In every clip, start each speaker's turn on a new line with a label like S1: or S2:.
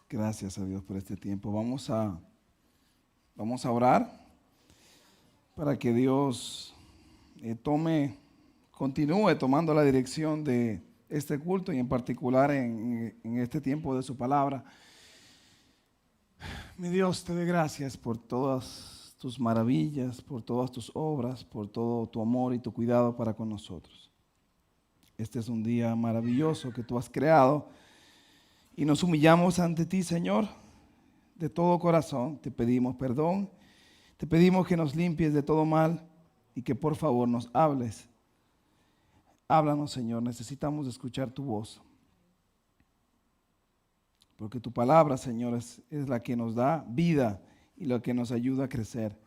S1: Gracias a Dios por este tiempo. Vamos a orar para que Dios continúe tomando la dirección de este culto y en particular en este tiempo de su palabra. Mi Dios, te doy gracias por todas tus maravillas, por todas tus obras, por todo tu amor y tu cuidado para con nosotros. Este es un día maravilloso que tú has creado y nos humillamos ante ti, Señor, de todo corazón. Te pedimos perdón, te pedimos que nos limpies de todo mal y que por favor nos hables. Háblanos, Señor, necesitamos escuchar tu voz. Porque tu palabra, Señor, es la que nos da vida y la que nos ayuda a crecer.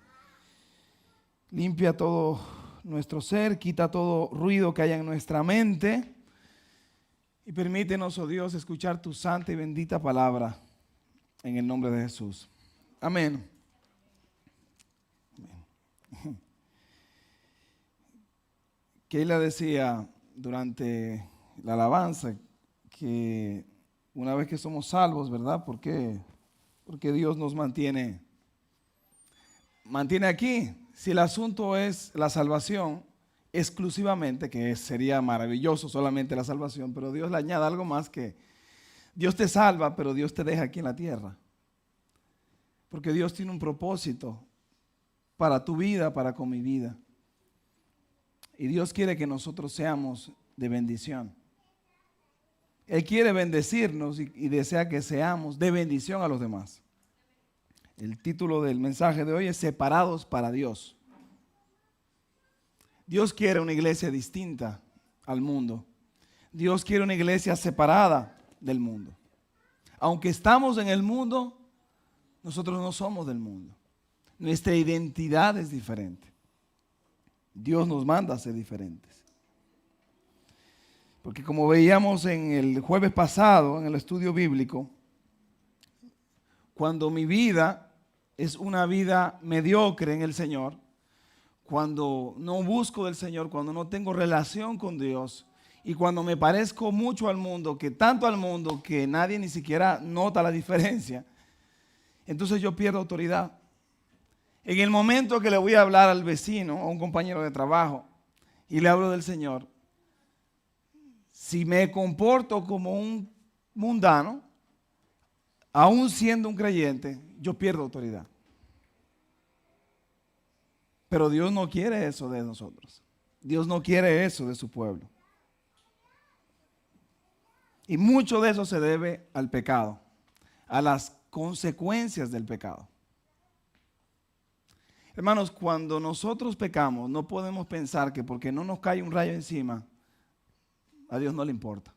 S1: Limpia todo nuestro ser, quita todo ruido que haya en nuestra mente y permítenos, oh Dios, escuchar tu santa y bendita palabra en el nombre de Jesús. Amén. Amén. Keila decía durante la alabanza que una vez que somos salvos, ¿verdad? Porque Dios nos mantiene aquí. Si el asunto es la salvación exclusivamente, que sería maravilloso solamente la salvación, pero Dios le añade algo más, que Dios te salva, pero Dios te deja aquí en la tierra. Porque Dios tiene un propósito para tu vida, para con mi vida. Y Dios quiere que nosotros seamos de bendición. Él quiere bendecirnos y desea que seamos de bendición a los demás. El título del mensaje de hoy es Separados para Dios. Dios quiere una iglesia distinta al mundo. Dios quiere una iglesia separada del mundo. Aunque estamos en el mundo, nosotros no somos del mundo. Nuestra identidad es diferente. Dios nos manda a ser diferentes. Porque como veíamos en el jueves pasado, en el estudio bíblico, cuando mi vida es una vida mediocre en el Señor, cuando no busco del Señor, cuando no tengo relación con Dios y cuando me parezco mucho al mundo, que tanto al mundo que nadie ni siquiera nota la diferencia, entonces yo pierdo autoridad. En el momento que le voy a hablar al vecino, a un compañero de trabajo, y le hablo del Señor, si me comporto como un mundano, aún siendo un creyente, yo pierdo autoridad. Pero Dios no quiere eso de nosotros. Dios no quiere eso de su pueblo. Y mucho de eso se debe al pecado, a las consecuencias del pecado. Hermanos, cuando nosotros pecamos, no podemos pensar que porque no nos cae un rayo encima, a Dios no le importa.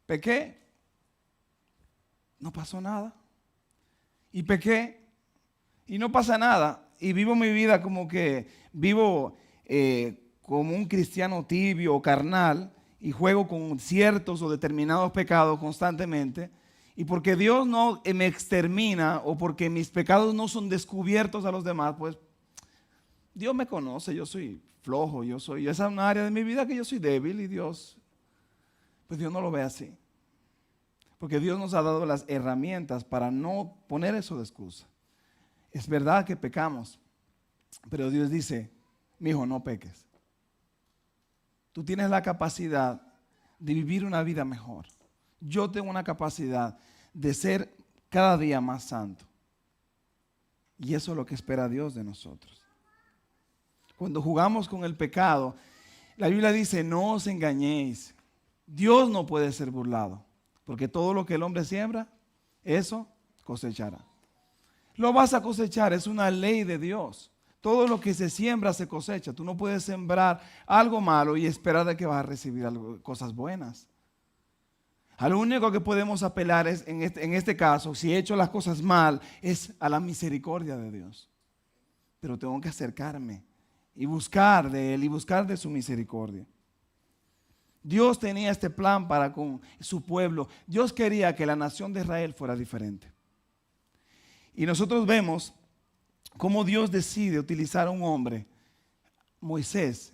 S1: Pequé, no pasó nada. Y pequé, y no pasa nada. Y vivo mi vida como que vivo como un cristiano tibio o carnal y juego con ciertos o determinados pecados constantemente. Y porque Dios no me extermina o porque mis pecados no son descubiertos a los demás, pues Dios me conoce, yo soy flojo, esa es una área de mi vida que yo soy débil y Dios no lo ve así. Porque Dios nos ha dado las herramientas para no poner eso de excusa. Es verdad que pecamos, pero Dios dice, mi hijo, no peques. Tú tienes la capacidad de vivir una vida mejor. Yo tengo una capacidad de ser cada día más santo. Y eso es lo que espera Dios de nosotros. Cuando jugamos con el pecado, la Biblia dice, no os engañéis. Dios no puede ser burlado, porque todo lo que el hombre siembra, eso cosechará. Lo vas a cosechar, es una ley de Dios. Todo lo que se siembra se cosecha. Tú no puedes sembrar algo malo y esperar de que vas a recibir cosas buenas. A lo único que podemos apelar es, en este caso, si he hecho las cosas mal, es a la misericordia de Dios. Pero tengo que acercarme y buscar de Él y buscar de su misericordia. Dios tenía este plan para con su pueblo. Dios quería que la nación de Israel fuera diferente. Y nosotros vemos cómo Dios decide utilizar a un hombre, Moisés,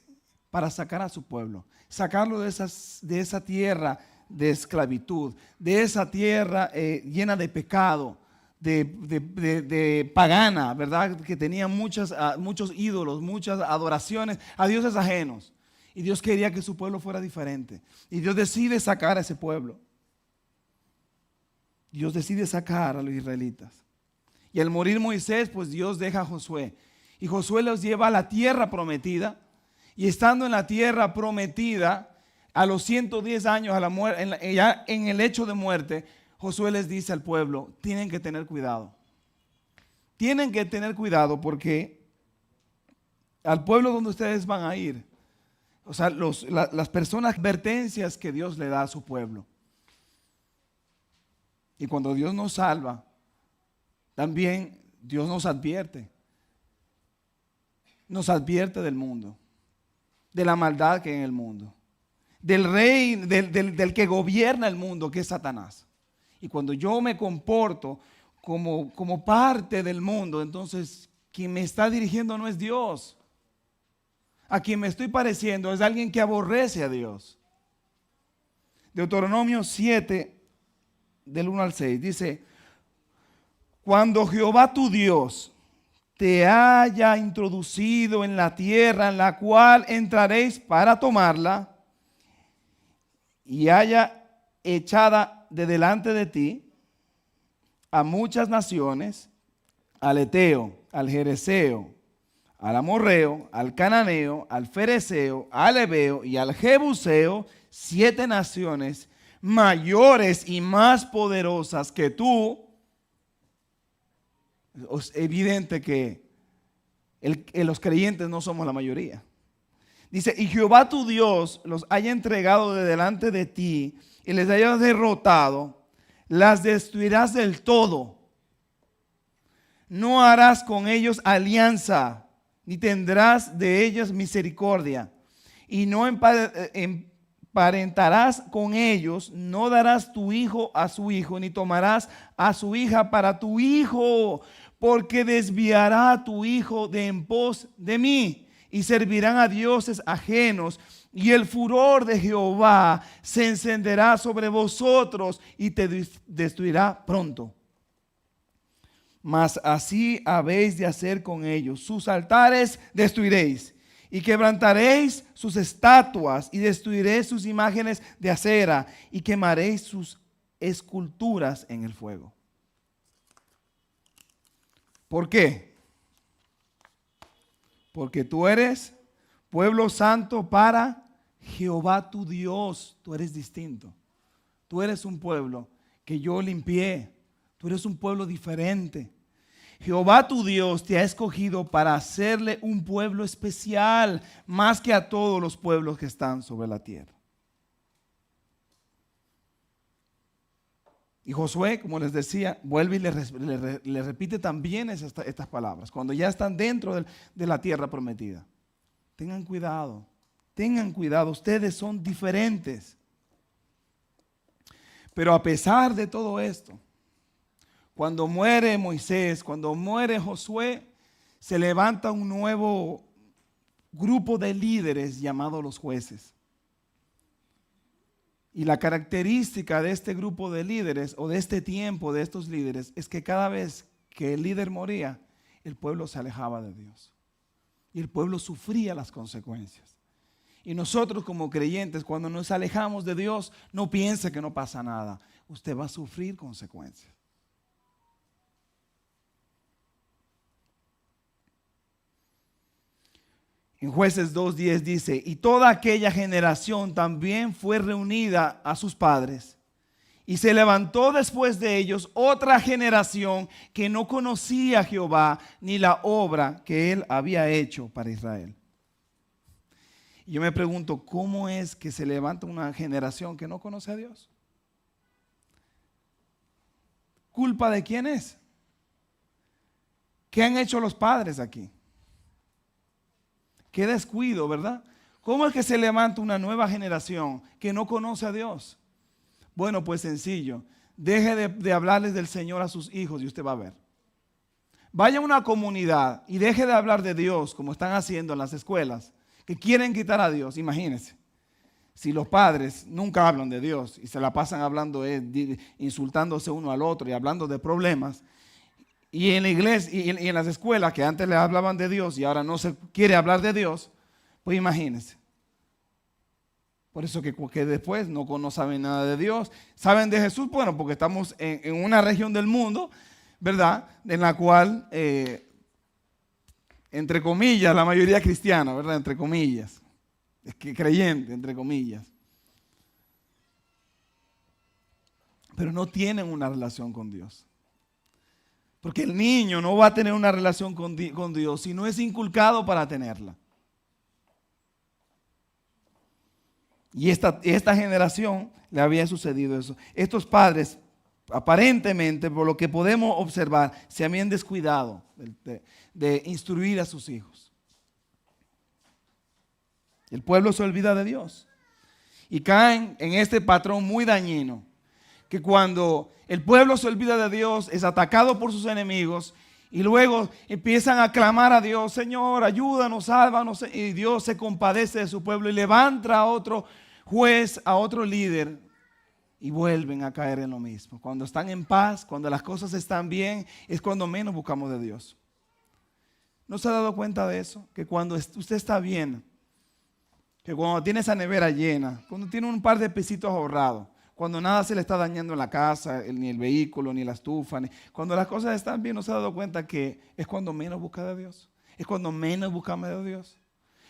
S1: para sacar a su pueblo. Sacarlo de esa tierra de esclavitud, de esa tierra llena de pecado, de pagana, ¿verdad? Que tenía muchos ídolos, muchas adoraciones a dioses ajenos. Y Dios quería que su pueblo fuera diferente. Y Dios decide sacar a ese pueblo. Dios decide sacar a los israelitas. Y al morir Moisés, pues Dios deja a Josué. Y Josué los lleva a la tierra prometida. Y estando en la tierra prometida, a los 110 años, ya en el hecho de muerte, Josué les dice al pueblo, tienen que tener cuidado. Tienen que tener cuidado porque al pueblo donde ustedes van a ir, o sea, las personas, advertencias que Dios le da a su pueblo. Y cuando Dios nos salva, también Dios nos advierte. Nos advierte del mundo, de la maldad que hay en el mundo, del rey, del que gobierna el mundo, que es Satanás. Y cuando yo me comporto como parte del mundo, entonces quien me está dirigiendo no es Dios. A quien me estoy pareciendo es alguien que aborrece a Dios. Deuteronomio 7, del 1 al 6, dice: cuando Jehová tu Dios te haya introducido en la tierra en la cual entraréis para tomarla, y haya echada de delante de ti a muchas naciones, al Eteo, al Jereseo, al Amorreo, al Cananeo, al Fereseo, al Ebeo y al Jebuseo, 7 naciones mayores y más poderosas que tú. Es evidente que los creyentes no somos la mayoría. Dice, y Jehová tu Dios los haya entregado de delante de ti y les haya derrotado, las destruirás del todo. No harás con ellos alianza, ni tendrás de ellos misericordia, y no emparentarás con ellos, no darás tu hijo a su hijo, ni tomarás a su hija para tu hijo, porque desviará a tu hijo de en pos de mí, y servirán a dioses ajenos, y el furor de Jehová se encenderá sobre vosotros y te destruirá pronto. Mas así habéis de hacer con ellos. Sus altares destruiréis y quebrantaréis sus estatuas y destruiréis sus imágenes de acera y quemaréis sus esculturas en el fuego. ¿Por qué? Porque tú eres pueblo santo para Jehová tu Dios. Tú eres distinto. Tú eres un pueblo que yo limpié. Tú eres un pueblo diferente. Jehová tu Dios te ha escogido para hacerle un pueblo especial, más que a todos los pueblos que están sobre la tierra. Y Josué, como les decía, vuelve y le repite también estas palabras, cuando ya están dentro de la tierra prometida. Tengan cuidado, ustedes son diferentes. Pero a pesar de todo esto, cuando muere Moisés, cuando muere Josué, se levanta un nuevo grupo de líderes llamados los jueces. Y la característica de este grupo de líderes o de este tiempo de estos líderes es que cada vez que el líder moría, el pueblo se alejaba de Dios. Y el pueblo sufría las consecuencias. Y nosotros como creyentes, cuando nos alejamos de Dios, no piense que no pasa nada. Usted va a sufrir consecuencias. En Jueces 2:10 dice, y toda aquella generación también fue reunida a sus padres. Y se levantó después de ellos otra generación que no conocía a Jehová ni la obra que él había hecho para Israel. Y yo me pregunto, ¿cómo es que se levanta una generación que no conoce a Dios? ¿Culpa de quién es? ¿Qué han hecho los padres aquí? Qué descuido, ¿verdad? ¿Cómo es que se levanta una nueva generación que no conoce a Dios? Bueno, pues sencillo. Deje de hablarles del Señor a sus hijos y usted va a ver. Vaya a una comunidad y deje de hablar de Dios como están haciendo en las escuelas, que quieren quitar a Dios. Imagínense. Si los padres nunca hablan de Dios y se la pasan hablando, insultándose uno al otro y hablando de problemas, y en la iglesia y en las escuelas que antes le hablaban de Dios y ahora no se quiere hablar de Dios, pues imagínense. Por eso que después no saben nada de Dios. ¿Saben de Jesús? Bueno, porque estamos en una región del mundo, ¿verdad? En la cual, entre comillas, la mayoría cristiana, ¿verdad? Entre comillas. Es que creyente, entre comillas. Pero no tienen una relación con Dios. Porque el niño no va a tener una relación con Dios si no es inculcado para tenerla. Y esta generación le había sucedido eso. Estos padres, aparentemente, por lo que podemos observar, se habían descuidado de instruir a sus hijos. El pueblo se olvida de Dios. Y caen en este patrón muy dañino, que cuando el pueblo se olvida de Dios, es atacado por sus enemigos, y luego empiezan a clamar a Dios: Señor, ayúdanos, sálvanos. Y Dios se compadece de su pueblo y levanta a otro juez, a otro líder, y vuelven a caer en lo mismo. Cuando están en paz, cuando las cosas están bien, es cuando menos buscamos de Dios. ¿No se ha dado cuenta de eso? Que cuando usted está bien, que cuando tiene esa nevera llena, cuando tiene un par de pesitos ahorrados, cuando nada se le está dañando en la casa, ni el vehículo, ni la estufa, cuando las cosas están bien, ¿no se ha dado cuenta que es cuando menos busca de Dios? Es cuando menos buscamos de Dios.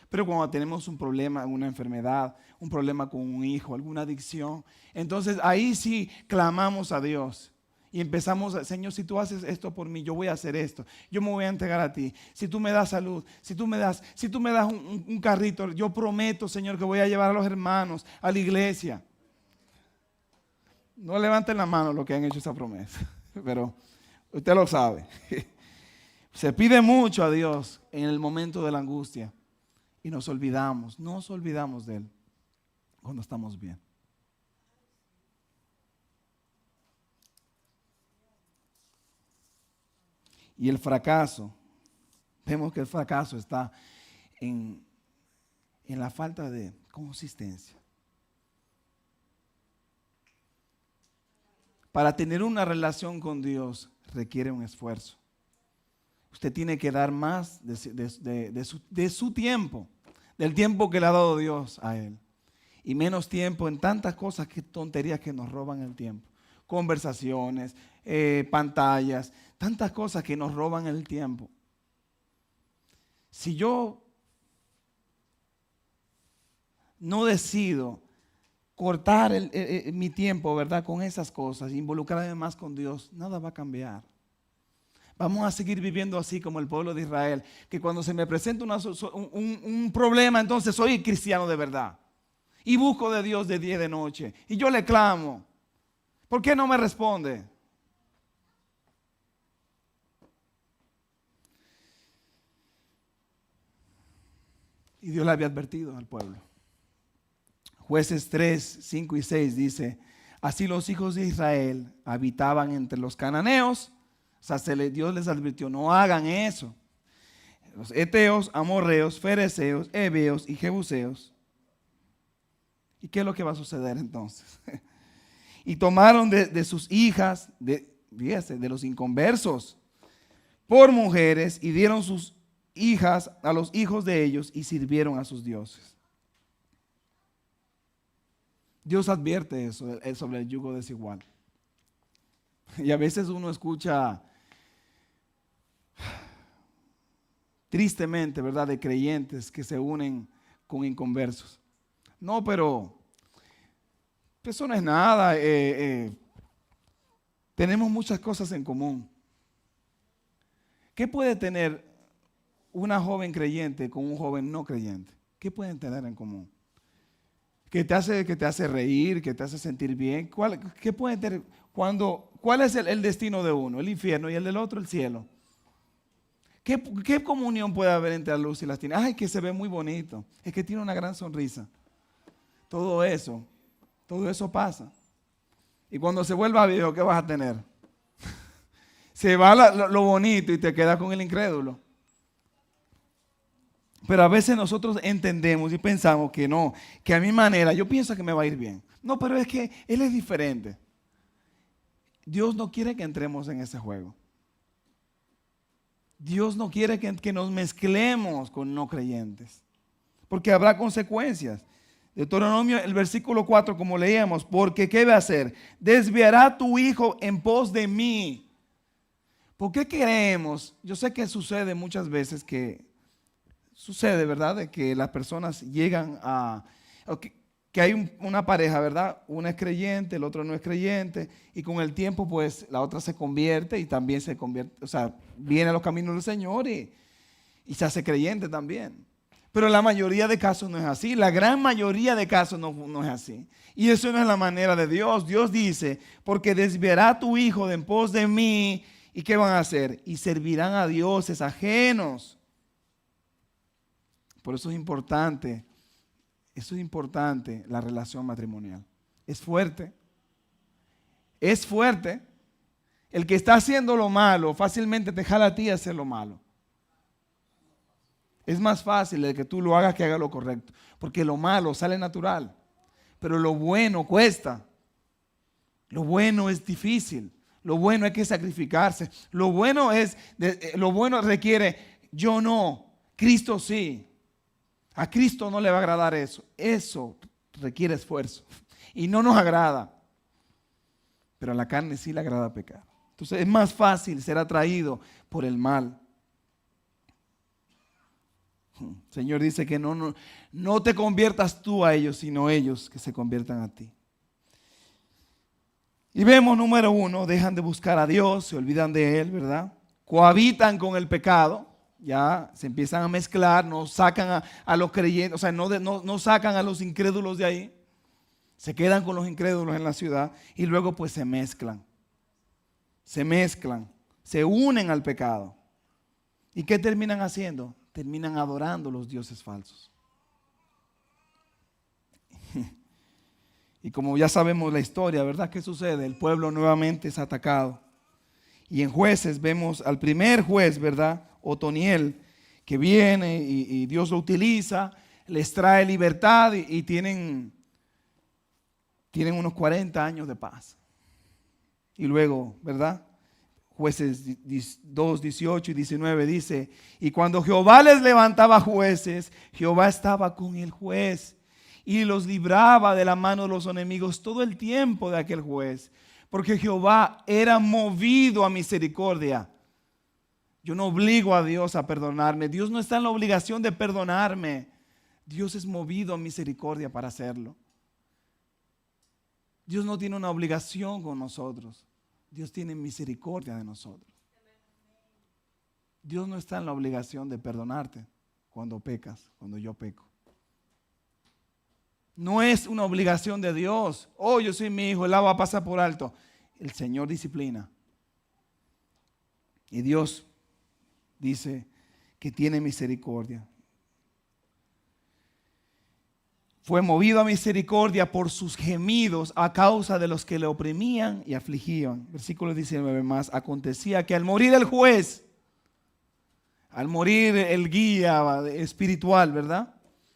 S1: Pero cuando tenemos un problema, una enfermedad, un problema con un hijo, alguna adicción, entonces ahí sí clamamos a Dios. Y empezamos, Señor, si tú haces esto por mí, yo voy a hacer esto. Yo me voy a entregar a ti. Si tú me das salud, si tú me das un carrito, yo prometo, Señor, que voy a llevar a los hermanos a la iglesia. No levanten la mano los que han hecho esa promesa, pero usted lo sabe. Se pide mucho a Dios en el momento de la angustia y nos olvidamos de Él cuando estamos bien. Y el fracaso, vemos que el fracaso está en la falta de consistencia. Para tener una relación con Dios requiere un esfuerzo. Usted tiene que dar más de su tiempo, del tiempo que le ha dado Dios a Él. Y menos tiempo en tantas cosas, que tonterías que nos roban el tiempo. Conversaciones, pantallas, tantas cosas que nos roban el tiempo. Si yo no decido cortar mi tiempo, ¿verdad?, con esas cosas, involucrarme más con Dios, nada va a cambiar. Vamos a seguir viviendo así como el pueblo de Israel, que cuando se me presenta un problema, entonces soy cristiano de verdad. Y busco de Dios de día y de noche. Y yo le clamo. ¿Por qué no me responde? Y Dios le había advertido al pueblo. Jueces 3, 5 y 6 dice: así los hijos de Israel habitaban entre los cananeos. O sea, Dios les advirtió: no hagan eso. Los heteos, amorreos, fereceos, heveos y jebuseos. ¿Y qué es lo que va a suceder entonces? Y tomaron de sus hijas, fíjese, de los inconversos, por mujeres, y dieron sus hijas a los hijos de ellos y sirvieron a sus dioses. Dios advierte eso sobre el yugo desigual. Y a veces uno escucha tristemente, ¿verdad?, de creyentes que se unen con inconversos. No, pero eso no es nada. Tenemos muchas cosas en común. ¿Qué puede tener una joven creyente con un joven no creyente? ¿Qué pueden tener en común? ¿Qué te hace reír? ¿Qué te hace sentir bien? ¿Qué pueden tener? ¿Cuál es el destino de uno? El infierno, y el del otro el cielo. ¿Qué comunión puede haber entre la luz y las tinieblas? Ay, que se ve muy bonito. Es que tiene una gran sonrisa. Todo eso pasa. Y cuando se vuelva viejo, ¿qué vas a tener? Se va lo bonito y te quedas con el incrédulo. Pero a veces nosotros entendemos y pensamos que no, que a mi manera, yo pienso que me va a ir bien. No, pero es que Él es diferente. Dios no quiere que entremos en ese juego. Dios no quiere que nos mezclemos con no creyentes, porque habrá consecuencias. Deuteronomio, el versículo 4, como leíamos, porque ¿qué va a hacer? Desviará tu hijo en pos de mí. ¿Por qué creemos? Yo sé que sucede muchas veces sucede, ¿verdad? De que las personas llegan que hay una pareja, ¿verdad? Una es creyente, el otro no es creyente, y con el tiempo, pues, la otra se convierte y también se convierte, o sea, viene a los caminos del Señor y se hace creyente también. Pero la mayoría de casos no es así, la gran mayoría de casos no es así. Y eso no es la manera de Dios. Dios dice, porque desviará tu hijo de en pos de mí, ¿y qué van a hacer? Y servirán a dioses ajenos. Por eso es importante la relación matrimonial. Es fuerte. Es fuerte. El que está haciendo lo malo fácilmente te jala a ti a hacer lo malo. Es más fácil el que tú lo hagas que haga lo correcto. Porque lo malo sale natural. Pero lo bueno cuesta. Lo bueno es difícil. Lo bueno hay que sacrificarse. Lo bueno requiere, yo no, Cristo sí. A Cristo no le va a agradar eso. Eso requiere esfuerzo. Y no nos agrada. Pero a la carne sí le agrada pecar. Entonces es más fácil ser atraído por el mal. El Señor dice que no te conviertas tú a ellos, sino ellos que se conviertan a ti. Y vemos, número 1, dejan de buscar a Dios, se olvidan de Él, ¿verdad? Cohabitan con el pecado. Ya se empiezan a mezclar, no sacan a los creyentes, o sea, no sacan a los incrédulos de ahí, se quedan con los incrédulos en la ciudad y luego pues se mezclan, se unen al pecado. ¿Y qué terminan haciendo? Terminan adorando los dioses falsos. Y como ya sabemos la historia, ¿verdad? ¿Qué sucede? El pueblo nuevamente es atacado. Y en Jueces vemos al primer juez, ¿verdad? Otoniel, que viene y Dios lo utiliza, les trae libertad y tienen unos 40 años de paz. Y luego, ¿verdad? Jueces 2, 18 y 19 dice, y cuando Jehová les levantaba jueces, Jehová estaba con el juez y los libraba de la mano de los enemigos todo el tiempo de aquel juez, porque Jehová era movido a misericordia. Yo no obligo a Dios a perdonarme. Dios no está en la obligación de perdonarme. Dios es movido a misericordia para hacerlo. Dios no tiene una obligación con nosotros. Dios tiene misericordia de nosotros. Dios no está en la obligación de perdonarte cuando pecas, cuando yo peco. No es una obligación de Dios. Oh, yo soy mi hijo, Él la va a pasar por alto. El Señor disciplina. Y Dios dice que tiene misericordia. Fue movido a misericordia por sus gemidos a causa de los que le oprimían y afligían. Versículo 19 más. Acontecía que al morir el juez, al morir el guía espiritual, ¿verdad?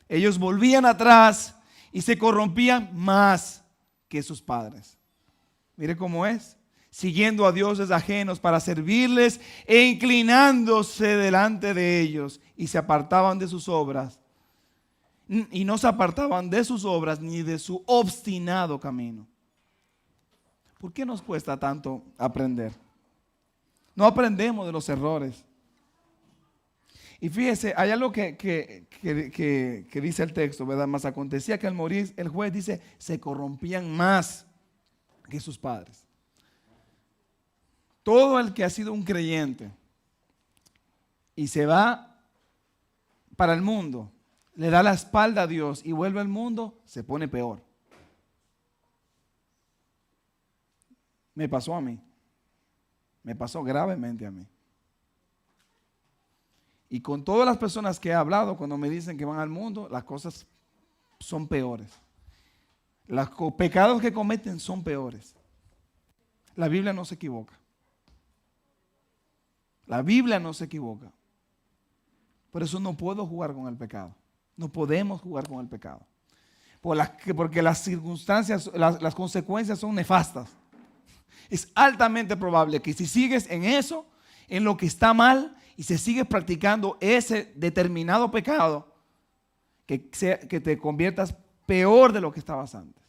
S1: Ellos volvían atrás y se corrompían más que sus padres. Mire cómo es. Siguiendo a dioses ajenos para servirles e inclinándose delante de ellos, y se apartaban de sus obras. Y no se apartaban de sus obras ni de su obstinado camino. ¿Por qué nos cuesta tanto aprender? No aprendemos de los errores. Y fíjese, hay algo que dice el texto, ¿verdad? Más acontecía que al morir el juez, dice, se corrompían más que sus padres. Todo el que ha sido un creyente y se va para el mundo, le da la espalda a Dios y vuelve al mundo, se pone peor. Me pasó a mí. Me pasó gravemente a mí. Y con todas las personas que he hablado, cuando me dicen que van al mundo, las cosas son peores. Los pecados que cometen son peores. La Biblia no se equivoca. La Biblia no se equivoca. Por eso no puedo jugar con el pecado. No podemos jugar con el pecado. Porque las circunstancias, las consecuencias son nefastas. Es altamente probable que si sigues en eso, en lo que está mal, y si sigues practicando ese determinado pecado, que te conviertas peor de lo que estabas antes.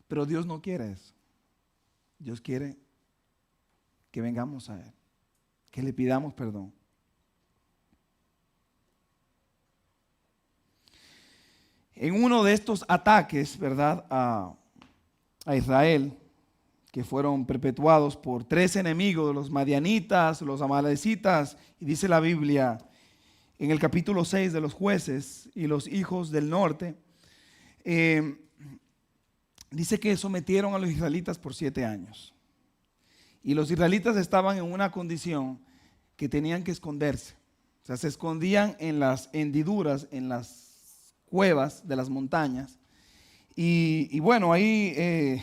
S1: Pero Dios no quiere eso. Dios quiere que vengamos a Él, que le pidamos perdón. En uno de estos ataques, ¿verdad?, a Israel, que fueron perpetuados por 3 enemigos, los madianitas, los amalecitas, y dice la Biblia en el capítulo 6 de los Jueces y los hijos del norte, dice que sometieron a los israelitas por 7 años. Y los israelitas estaban en una condición que tenían que esconderse. O sea, se escondían en las hendiduras, en las cuevas de las montañas. Y bueno, ahí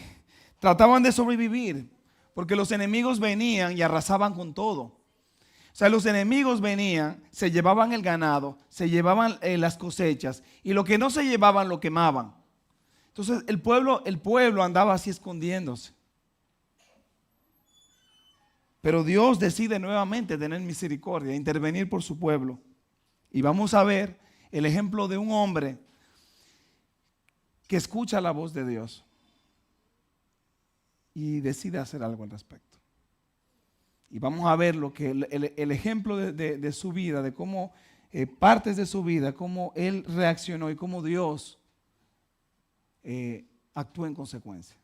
S1: trataban de sobrevivir, porque los enemigos venían y arrasaban con todo. O sea, los enemigos venían, se llevaban el ganado, se llevaban las cosechas, y lo que no se llevaban lo quemaban. Entonces el pueblo andaba así escondiéndose. Pero Dios decide nuevamente tener misericordia, intervenir por su pueblo. Y vamos a ver el ejemplo de un hombre que escucha la voz de Dios y decide hacer algo al respecto. Y vamos a ver lo que el ejemplo de su vida, de cómo partes de su vida, cómo él reaccionó y cómo Dios actúa en consecuencia.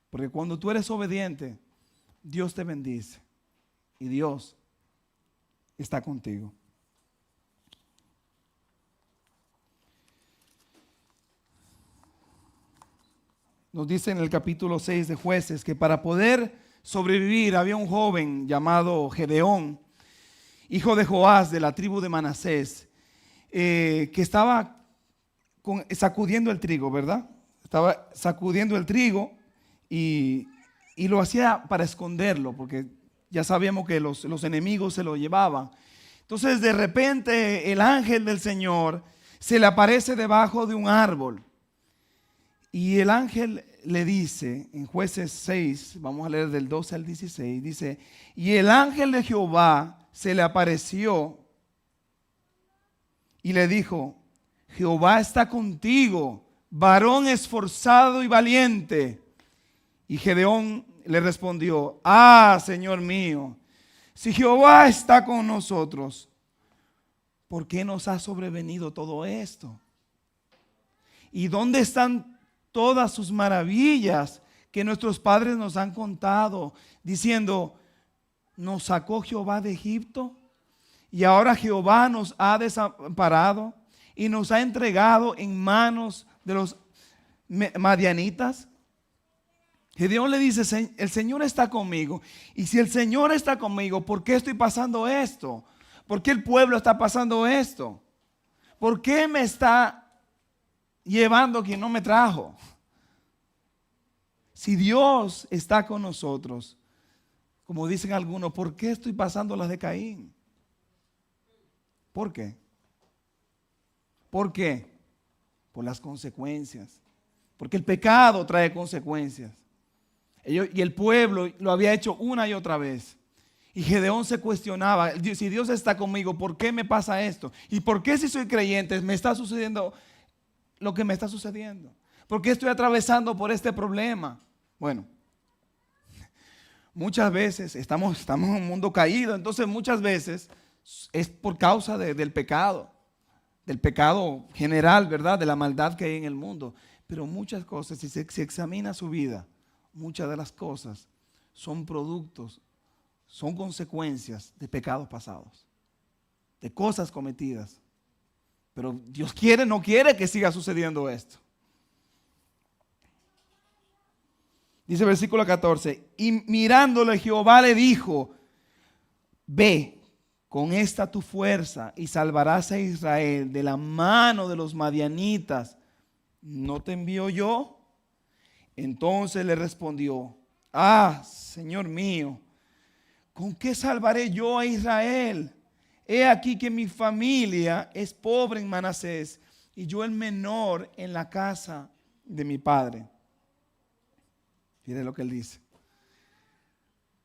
S1: Porque cuando tú eres obediente, Dios te bendice y Dios está contigo. Nos dice en el capítulo 6 de Jueces que para poder sobrevivir había un joven llamado Gedeón, hijo de Joás de la tribu de Manasés, que estaba sacudiendo el trigo, ¿verdad? Estaba sacudiendo el trigo y lo hacía para esconderlo, porque ya sabíamos que los enemigos se lo llevaban. Entonces de repente el ángel del Señor se le aparece debajo de un árbol. Y el ángel le dice, en Jueces 6, vamos a leer del 12 al 16, dice, y el ángel de Jehová se le apareció y le dijo, Jehová está contigo, varón esforzado y valiente. Y Gedeón le respondió, Señor mío, si Jehová está con nosotros, ¿por qué nos ha sobrevenido todo esto? ¿Y dónde están todas sus maravillas que nuestros padres nos han contado, diciendo, nos sacó Jehová de Egipto y ahora Jehová nos ha desamparado y nos ha entregado en manos de los madianitas? Gedeón le dice, el Señor está conmigo, y si el Señor está conmigo, ¿por qué estoy pasando esto? ¿Por qué el pueblo está pasando esto? ¿Por qué me está llevando quien no me trajo? Si Dios está con nosotros, como dicen algunos, ¿por qué estoy pasando las de Caín? ¿Por qué? ¿Por qué? Por las consecuencias. Porque el pecado trae consecuencias. Y el pueblo lo había hecho una y otra vez. Y Gedeón se cuestionaba, si Dios está conmigo, ¿por qué me pasa esto? ¿Y por qué si soy creyente me está sucediendo lo que me está sucediendo? ¿Por qué estoy atravesando por este problema? Bueno, muchas veces estamos en un mundo caído, entonces muchas veces es por causa del pecado general, ¿verdad? De la maldad que hay en el mundo. Pero muchas cosas, si se examina su vida, muchas de las cosas son productos, son consecuencias de pecados pasados, de cosas cometidas. Pero Dios no quiere que siga sucediendo esto. Dice el versículo 14, y mirándole Jehová le dijo, ve con esta tu fuerza y salvarás a Israel de la mano de los madianitas. ¿No te envío yo? Entonces le respondió, Señor mío, ¿con qué salvaré yo a Israel? he aquí que mi familia es pobre en Manasés y yo el menor en la casa de mi padre. Mire lo que él dice.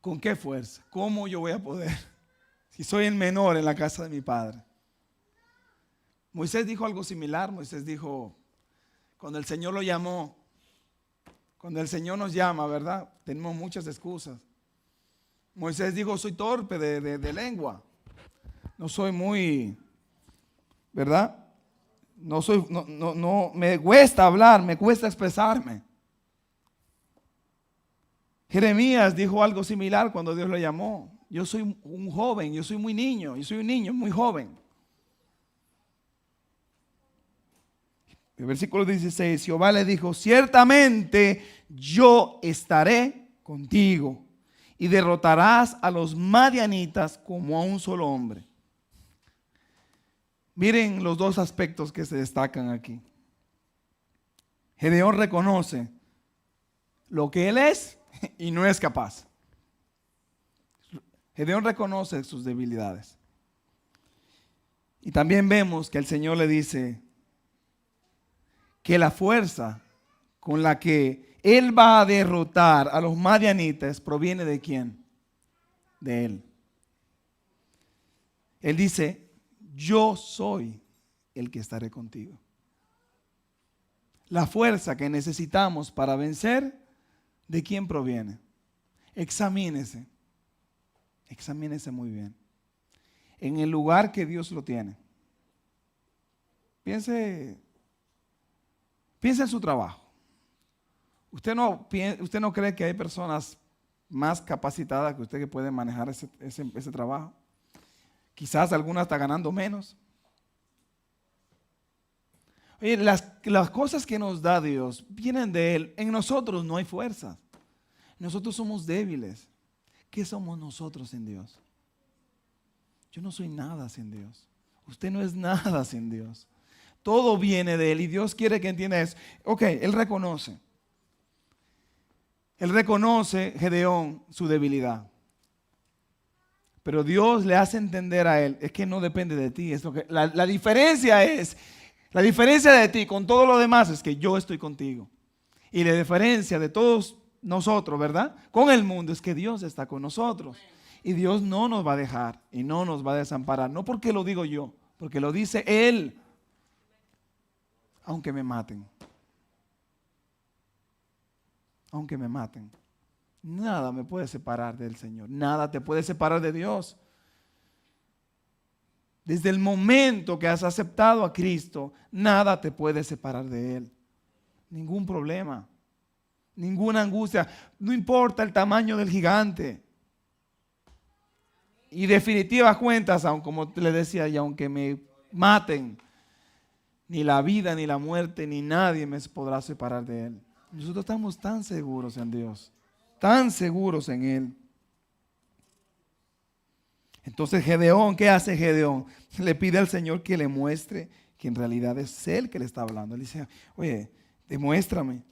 S1: ¿Con qué fuerza? ¿Cómo yo voy a poder? Si soy el menor en la casa de mi padre. Moisés dijo algo similar. Moisés dijo, cuando el Señor lo llamó, cuando el Señor nos llama, ¿verdad? Tenemos muchas excusas. Moisés dijo, soy torpe de lengua. No soy muy, ¿verdad? No, me cuesta hablar, me cuesta expresarme. Jeremías dijo algo similar cuando Dios lo llamó. Yo soy un joven, yo soy muy niño, yo soy un niño muy joven. El versículo 16, Jehová le dijo, ciertamente yo estaré contigo y derrotarás a los madianitas como a un solo hombre. Miren los dos aspectos que se destacan aquí. Gedeón reconoce lo que él es y no es capaz. Gedeón reconoce sus debilidades. Y también vemos que el Señor le dice que la fuerza con la que él va a derrotar a los madianitas proviene de ¿quién? De él. Él dice, yo soy el que estaré contigo. La fuerza que necesitamos para vencer, ¿de quién proviene? Examínese. Examínese muy bien. En el lugar que Dios lo tiene. Piense en su trabajo. ¿Usted no cree que hay personas más capacitadas que usted que pueden manejar ese trabajo? Quizás algunas están ganando menos. Oye, las cosas que nos da Dios vienen de Él. En nosotros no hay fuerza. Nosotros somos débiles. ¿Qué somos nosotros sin Dios? Yo no soy nada sin Dios. Usted no es nada sin Dios. Todo viene de Él y Dios quiere que entienda eso. Ok, Él reconoce. Él reconoce, Gedeón, su debilidad. Pero Dios le hace entender a él, es que no depende de ti. Es lo que, la diferencia de ti con todo lo demás es que yo estoy contigo. Y la diferencia de todos nosotros, ¿verdad? Con el mundo es que Dios está con nosotros. Y Dios no nos va a dejar y no nos va a desamparar. No porque lo digo yo, porque lo dice Él. Aunque me maten. Aunque me maten. Nada me puede separar del Señor. Nada te puede separar de Dios. Desde el momento que has aceptado a Cristo, nada te puede separar de Él. Ningún problema. Ninguna angustia. No importa el tamaño del gigante. Y definitivas cuentas, aun como le decía, y aunque me maten, ni la vida, ni la muerte, ni nadie me podrá separar de Él. Nosotros estamos tan seguros en Dios, tan seguros en Él. Entonces Gedeón, ¿qué hace Gedeón? Le pide al Señor que le muestre que en realidad es Él que le está hablando. Él dice, oye, demuéstrame.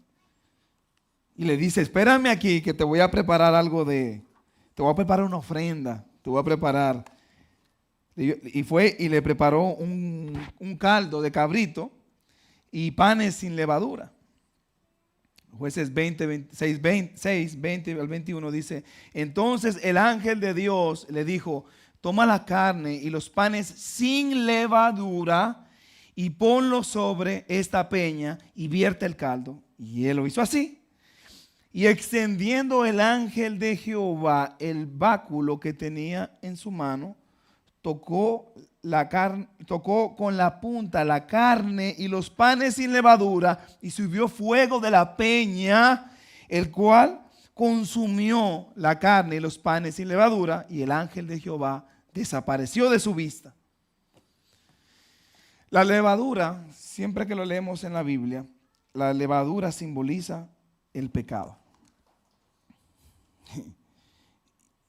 S1: Y le dice, espérame aquí que te voy a preparar te voy a preparar una ofrenda, te voy a preparar. Y fue y le preparó un caldo de cabrito y panes sin levadura. Jueces 20 al 21 dice, entonces el ángel de Dios le dijo, toma la carne y los panes sin levadura y ponlos sobre esta peña y vierte el caldo. Y él lo hizo así. Y extendiendo el ángel de Jehová el báculo que tenía en su mano, tocó con la punta la carne y los panes sin levadura y subió fuego de la peña, el cual consumió la carne y los panes sin levadura y el ángel de Jehová desapareció de su vista. La levadura, siempre que lo leemos en la Biblia, la levadura simboliza el pecado.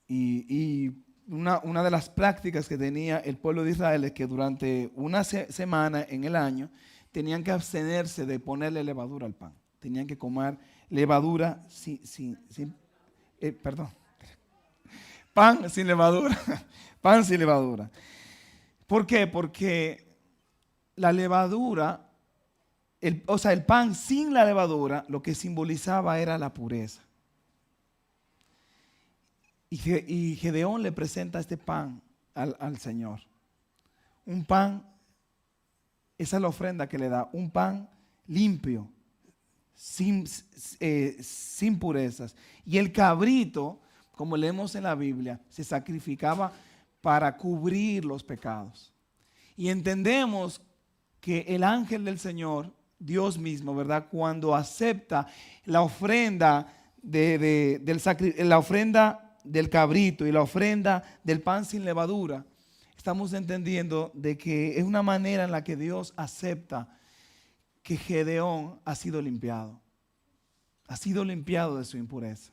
S1: Y una de las prácticas que tenía el pueblo de Israel es que durante una semana en el año tenían que abstenerse de ponerle levadura al pan. Tenían que comer levadura pan sin levadura. Pan sin levadura. ¿Por qué? Porque la levadura, el pan sin la levadura, lo que simbolizaba era la pureza. Y Gedeón le presenta este pan al Señor. Un pan, esa es la ofrenda que le da, un pan limpio, sin purezas. Y el cabrito, como leemos en la Biblia, se sacrificaba para cubrir los pecados. Y entendemos que el ángel del Señor, Dios mismo, ¿verdad? Cuando acepta la ofrenda la ofrenda del cabrito y la ofrenda del pan sin levadura, estamos entendiendo de que es una manera en la que Dios acepta que Gedeón ha sido limpiado de su impureza.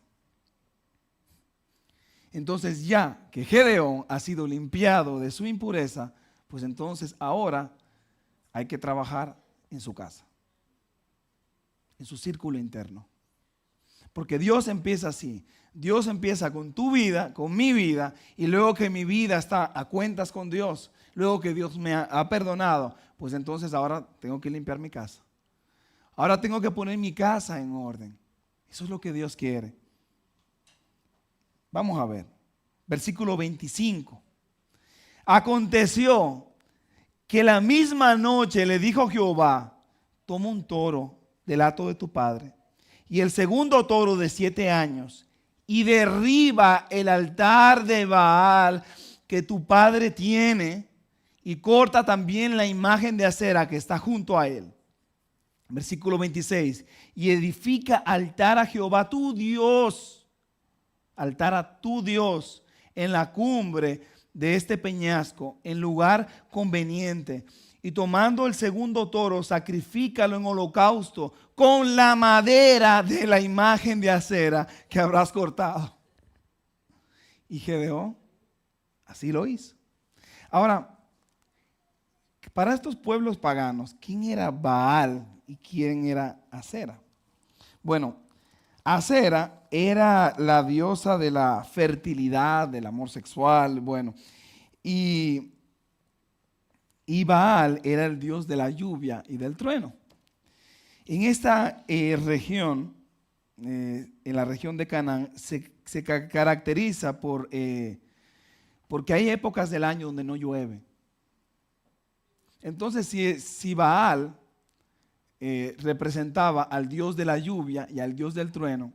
S1: Entonces, ya que Gedeón ha sido limpiado de su impureza, pues entonces ahora hay que trabajar en su casa, en su círculo interno. Porque Dios empieza así. Dios empieza con tu vida, con mi vida, y luego que mi vida está a cuentas con Dios, luego que Dios me ha perdonado, pues entonces ahora tengo que limpiar mi casa. Ahora tengo que poner mi casa en orden. Eso es lo que Dios quiere. Vamos a ver. Versículo 25. Aconteció que la misma noche le dijo Jehová: toma un toro del hato de tu padre y el segundo toro de 7 años y derriba el altar de Baal que tu padre tiene y corta también la imagen de acera que está junto a él. Versículo 26. Y edifica altar a Jehová tu Dios, altar a tu Dios en la cumbre de este peñasco, en lugar conveniente. Y tomando el segundo toro, sacrifícalo en holocausto con la madera de la imagen de acera que habrás cortado. Y Gedeón así lo hizo. Ahora, para estos pueblos paganos, ¿quién era Baal y quién era Acera? Bueno, Acera era la diosa de la fertilidad, del amor sexual, bueno, y Baal era el dios de la lluvia y del trueno. En esta región, en la región de Canaán, se caracteriza porque hay épocas del año donde no llueve. Entonces, si Baal representaba al dios de la lluvia y al dios del trueno,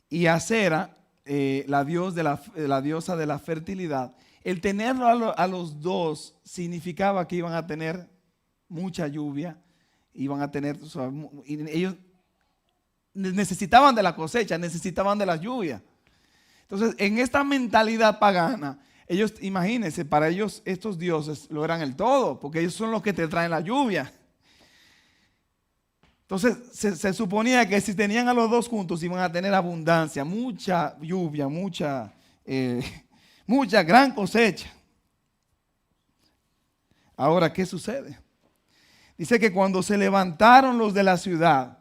S1: y Acera, la diosa de la fertilidad, el tenerlo a los dos significaba que iban a tener mucha lluvia, iban a tener, ellos necesitaban de la cosecha, necesitaban de la lluvia. Entonces, en esta mentalidad pagana, ellos, imagínense, para ellos estos dioses lo eran el todo, porque ellos son los que te traen la lluvia. Entonces, se suponía que si tenían a los dos juntos iban a tener abundancia, mucha lluvia, mucha gran cosecha. Ahora, ¿qué sucede? Dice que cuando se levantaron los de la ciudad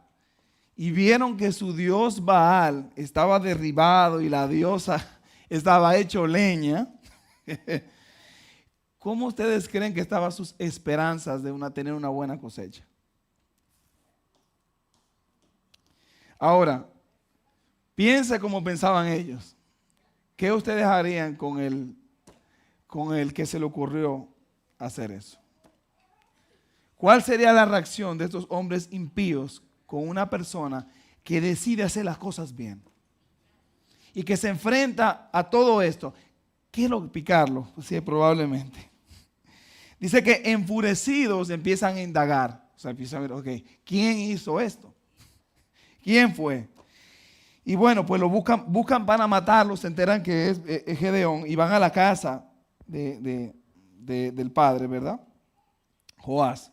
S1: y vieron que su dios Baal estaba derribado y la diosa estaba hecho leña, ¿cómo ustedes creen que estaban sus esperanzas de tener una buena cosecha? Ahora, piensa como pensaban ellos. ¿Qué ustedes harían con el que se le ocurrió hacer eso? ¿Cuál sería la reacción de estos hombres impíos con una persona que decide hacer las cosas bien y que se enfrenta a todo esto? Quiero picarlo, sí, probablemente. Dice que enfurecidos empiezan a indagar. O sea, empiezan a ver, ok, ¿quién hizo esto? ¿Quién fue? Y bueno, pues lo buscan para matarlo, se enteran que es Gedeón y van a la casa del padre, ¿verdad? Joás.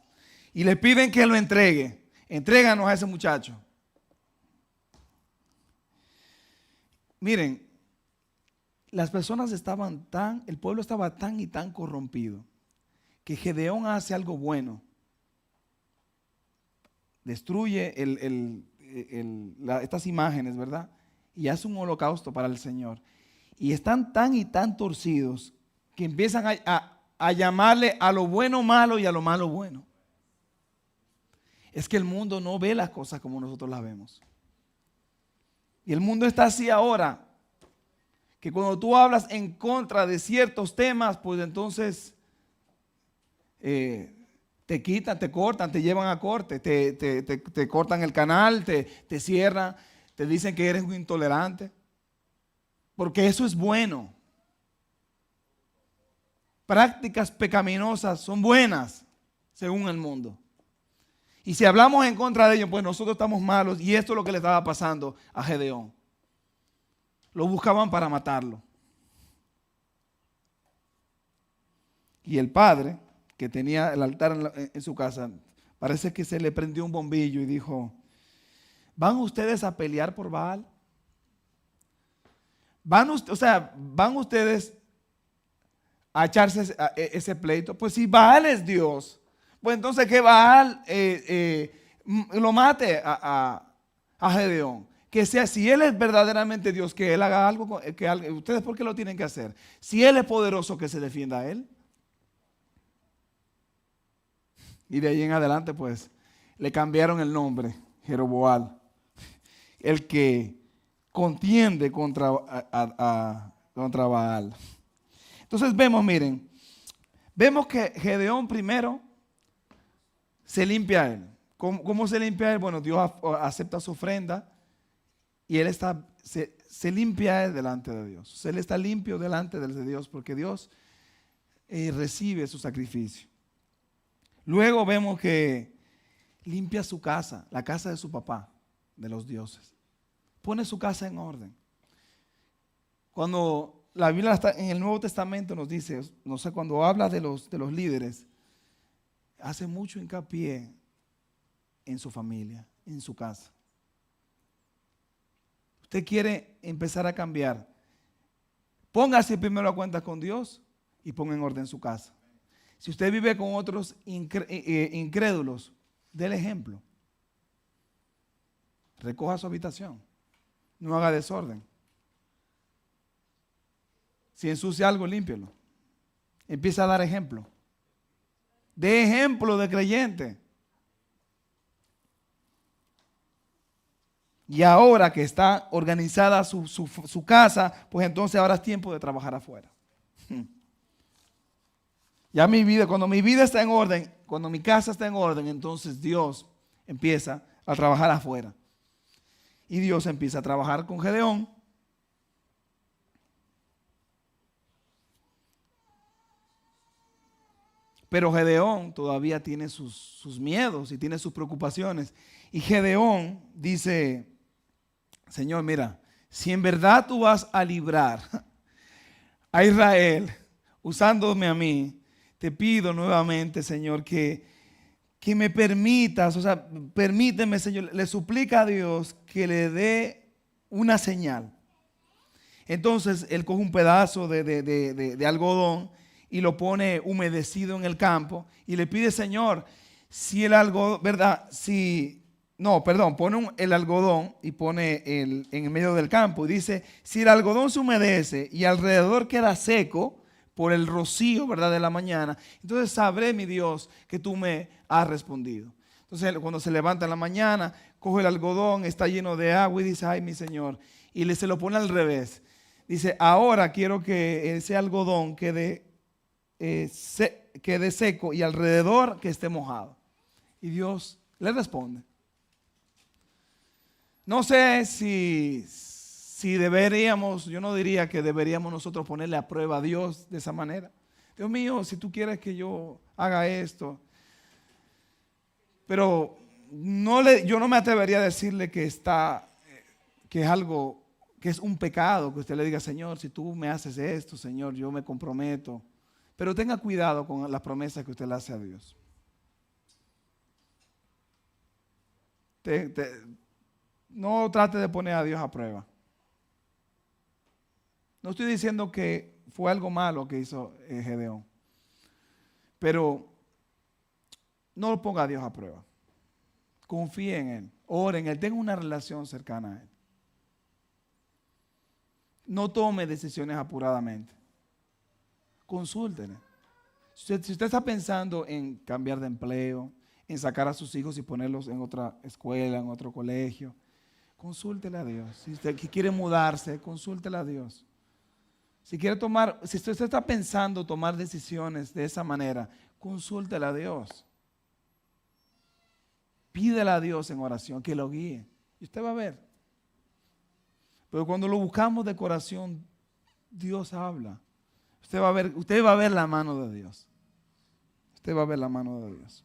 S1: Y le piden que lo entregue. Entréganos a ese muchacho. Miren, las personas el pueblo estaba tan y tan corrompido que Gedeón hace algo bueno. Destruye estas imágenes, ¿verdad? Y hace un holocausto para el Señor. Y están tan y tan torcidos que empiezan a llamarle a lo bueno malo y a lo malo bueno. Es que el mundo no ve las cosas como nosotros las vemos. Y el mundo está así ahora, que cuando tú hablas en contra de ciertos temas, pues entonces te quitan, te cortan, te llevan a corte, te cortan el canal, te cierran, te dicen que eres un intolerante. Porque eso es bueno. Prácticas pecaminosas son buenas, según el mundo. Y si hablamos en contra de ellos, pues nosotros estamos malos. Y esto es lo que le estaba pasando a Gedeón. Lo buscaban para matarlo. Y el padre, que tenía el altar en su casa, parece que se le prendió un bombillo y dijo: ¿van ustedes a pelear por Baal? ¿Van ustedes a echarse ese pleito? Pues si Baal es Dios, pues entonces que Baal lo mate a Gedeón. Que sea, si él es verdaderamente Dios, que él haga algo, ustedes ¿por qué lo tienen que hacer? Si él es poderoso, que se defienda a él. Y de ahí en adelante pues le cambiaron el nombre, Jeroboam, el que contiende contra Baal. Entonces vemos que Gedeón primero se limpia a él. ¿Cómo se limpia a él? Bueno, Dios acepta su ofrenda y él se limpia a él delante de Dios. Él está limpio delante de Dios porque Dios recibe su sacrificio. Luego vemos que limpia su casa, la casa de su papá, de los dioses. Pone su casa en orden. Cuando la Biblia está en el Nuevo Testamento nos dice, no sé, cuando habla de los líderes, hace mucho hincapié en su familia, en su casa. Usted quiere empezar a cambiar, póngase primero a cuentas con Dios y ponga en orden su casa. Si usted vive con otros incrédulos, dé el ejemplo. Recoja su habitación. No haga desorden. Si ensucia algo, límpielo. Empieza a dar ejemplo. De ejemplo de creyente. Y ahora que está organizada su casa, pues entonces ahora es tiempo de trabajar afuera. Ya cuando mi vida está en orden, cuando mi casa está en orden, entonces Dios empieza a trabajar afuera. Y Dios empieza a trabajar con Gedeón. Pero Gedeón todavía tiene sus miedos y tiene sus preocupaciones. Y Gedeón dice: Señor, mira, si en verdad tú vas a librar a Israel usándome a mí, te pido nuevamente, Señor, que me permitas, o sea, permíteme, Señor, le suplica a Dios que le dé una señal. Entonces él coge un pedazo de algodón y lo pone humedecido en el campo y le pide: Señor, si el algodón, ¿verdad? Pone el algodón y pone en el medio del campo y dice: si el algodón se humedece y alrededor queda seco por el rocío, ¿verdad?, de la mañana, entonces sabré, mi Dios, que tú me has respondido. Entonces cuando se levanta en la mañana, coge el algodón, está lleno de agua y dice: ay, mi Señor, y se lo pone al revés. Dice: ahora quiero que ese algodón quede seco y alrededor que esté mojado. Y Dios le responde. No sé si deberíamos, yo no diría que deberíamos nosotros ponerle a prueba a Dios de esa manera. Dios mío, si tú quieres que yo haga esto. Pero yo no me atrevería a decirle que es algo, que es un pecado, que usted le diga: Señor, si tú me haces esto, Señor, yo me comprometo. Pero tenga cuidado con las promesas que usted le hace a Dios. No trate de poner a Dios a prueba. No estoy diciendo que fue algo malo que hizo Gedeón, pero no lo ponga a Dios a prueba. Confíe en Él, ore en Él, tenga una relación cercana a Él. No tome decisiones apuradamente. Consúltele. Si usted está pensando en cambiar de empleo, en sacar a sus hijos y ponerlos en otra escuela, en otro colegio, consúltele a Dios. Si usted quiere mudarse, consúltele a Dios. Si usted está pensando tomar decisiones de esa manera, consúltele a Dios. Pídele a Dios en oración que lo guíe. Y usted va a ver. Pero cuando lo buscamos de corazón, Dios habla. Usted va a ver la mano de Dios. Usted va a ver la mano de Dios.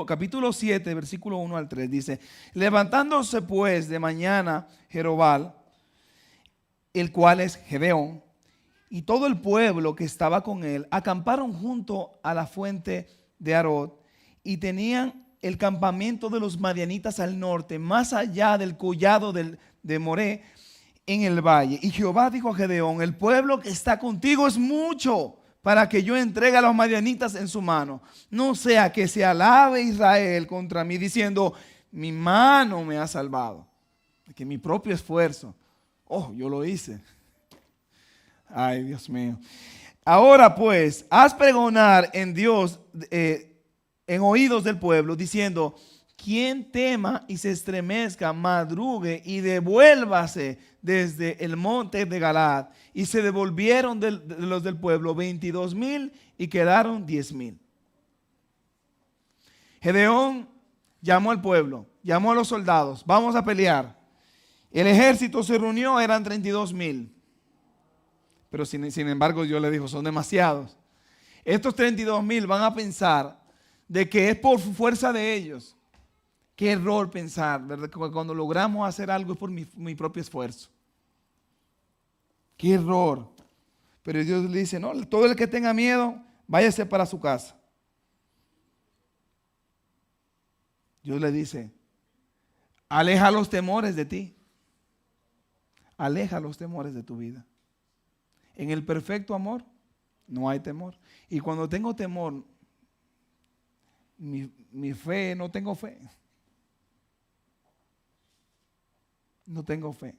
S1: Capítulo 7, versículo 1 al 3 dice: levantándose pues de mañana Jerobal, el cual es Gedeón, y todo el pueblo que estaba con él, acamparon junto a la fuente de Arod, y tenían el campamento de los madianitas al norte, más allá del collado de Moré, en el valle. Y Jehová dijo a Gedeón: el pueblo que está contigo es mucho para que yo entregue a los madianitas en su mano. No sea que se alabe Israel contra mí, diciendo: mi mano me ha salvado, que mi propio esfuerzo, yo lo hice. Ay, Dios mío. Ahora pues, haz pregonar en Dios, en oídos del pueblo, diciendo: quien tema y se estremezca, madrugue y devuélvase desde el monte de Galaad. Y se devolvieron de los del pueblo 22,000 y quedaron 10,000. Gedeón llamó al pueblo, llamó a los soldados: vamos a pelear. El ejército se reunió, eran 32,000. Pero sin embargo Dios le dijo: son demasiados. Estos 32,000 van a pensar de que es por fuerza de ellos. Qué error pensar, ¿verdad? Que cuando logramos hacer algo es por mi propio esfuerzo. Qué error. Pero Dios le dice: no, todo el que tenga miedo, váyase para su casa. Dios le dice: aleja los temores de ti. Aleja los temores de tu vida. En el perfecto amor no hay temor. Y cuando tengo temor, mi fe, no tengo fe. No tengo fe.